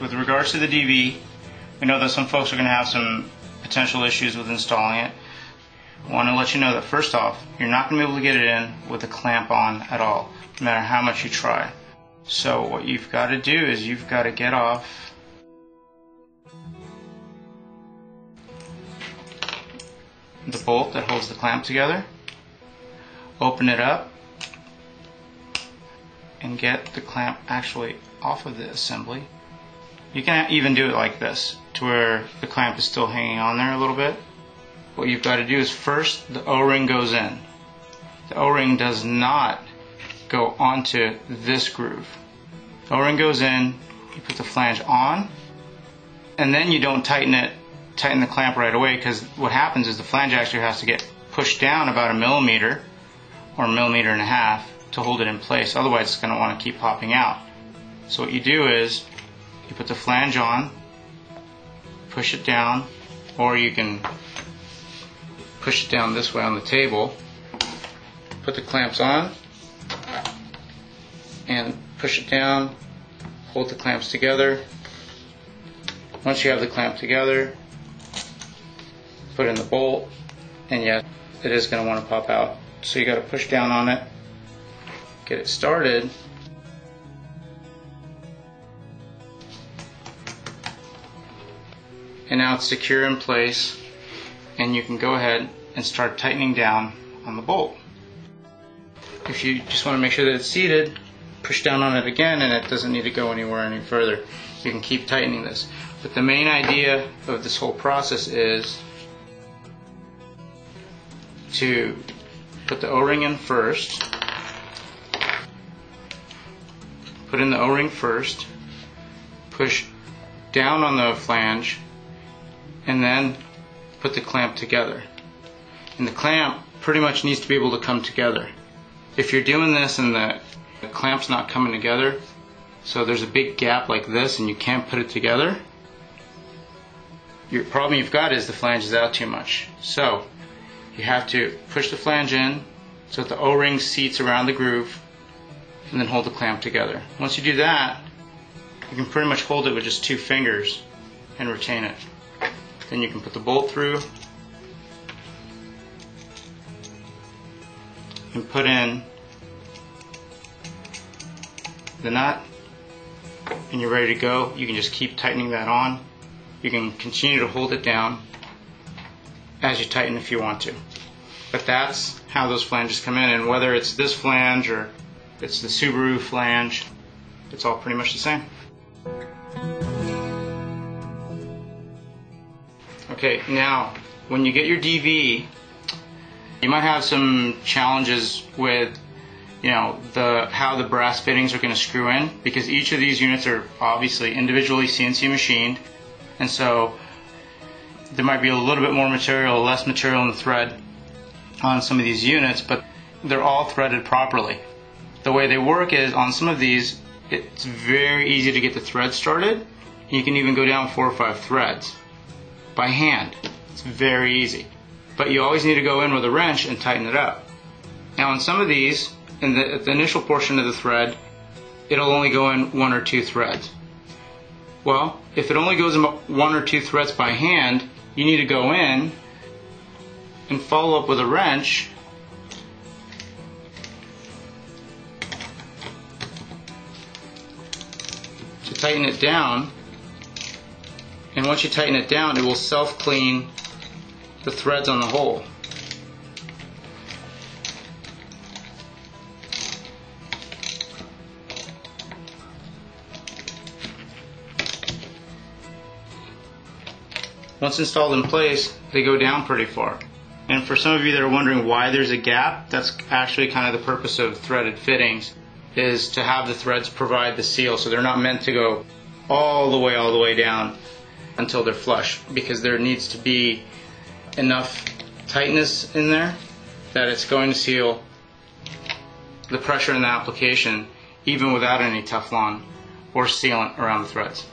with regards to the DV, we know that some folks are going to have some potential issues with installing it. I want to let you know that first off, you're not going to be able to get it in with a clamp on at all, no matter how much you try. So what you've got to do is you've got to get off the bolt that holds the clamp together, open it up, and get the clamp actually off of the assembly. You can even do it like this, to where the clamp is still hanging on there a little bit. What you've got to do is first the O-ring goes in. The O-ring does not go onto this groove. The O-ring goes in, you put the flange on, and then you don't tighten the clamp right away, because what happens is the flange actually has to get pushed down about 1 millimeter or 1.5 millimeters to hold it in place. Otherwise it's going to want to keep popping out. So what you do is you put the flange on, push it down, or you can push it down this way on the table, put the clamps on, and push it down, hold the clamps together. Once you have the clamp together, put in the bolt, and yes, it is going to want to pop out. So you got to push down on it, get it started, and now it's secure in place, and you can go ahead and start tightening down on the bolt. If you just want to make sure that it's seated, push down on it again, and it doesn't need to go anywhere any further. You can keep tightening this. But the main idea of this whole process is to put the O-ring in first, put in the O-ring first, push down on the flange, and then put the clamp together. And the clamp pretty much needs to be able to come together. If you're doing this and the clamp's not coming together, so there's a big gap like this and you can't put it together, your problem you've got is the flange is out too much. So you have to push the flange in so that the O-ring seats around the groove, and then hold the clamp together. Once you do that, you can pretty much hold it with just 2 fingers and retain it. Then you can put the bolt through and put in the nut, and you're ready to go. You can just keep tightening that on. You can continue to hold it down as you tighten if you want to. But that's how those flanges come in, and whether it's this flange or it's the Subaru flange, it's all pretty much the same. Okay, now when you get your DV, you might have some challenges with how the brass fittings are going to screw in, because each of these units are obviously individually CNC machined, and so there might be a little bit more material, less material in the thread on some of these units, but they're all threaded properly. The way they work is, on some of these, it's very easy to get the thread started. You can even go down 4 or 5 threads by hand. It's very easy. But you always need to go in with a wrench and tighten it up. Now on some of these, in the initial portion of the thread, it'll only go in 1 or 2 threads. Well, if it only goes in 1 or 2 threads by hand, you need to go in and follow up with a wrench to tighten it down. And once you tighten it down, it will self-clean the threads on the hole. Once installed in place, they go down pretty far. And for some of you that are wondering why there's a gap, that's actually kind of the purpose of threaded fittings, is to have the threads provide the seal. So they're not meant to go all the way down until they're flush, because there needs to be enough tightness in there that it's going to seal the pressure in the application even without any Teflon or sealant around the threads.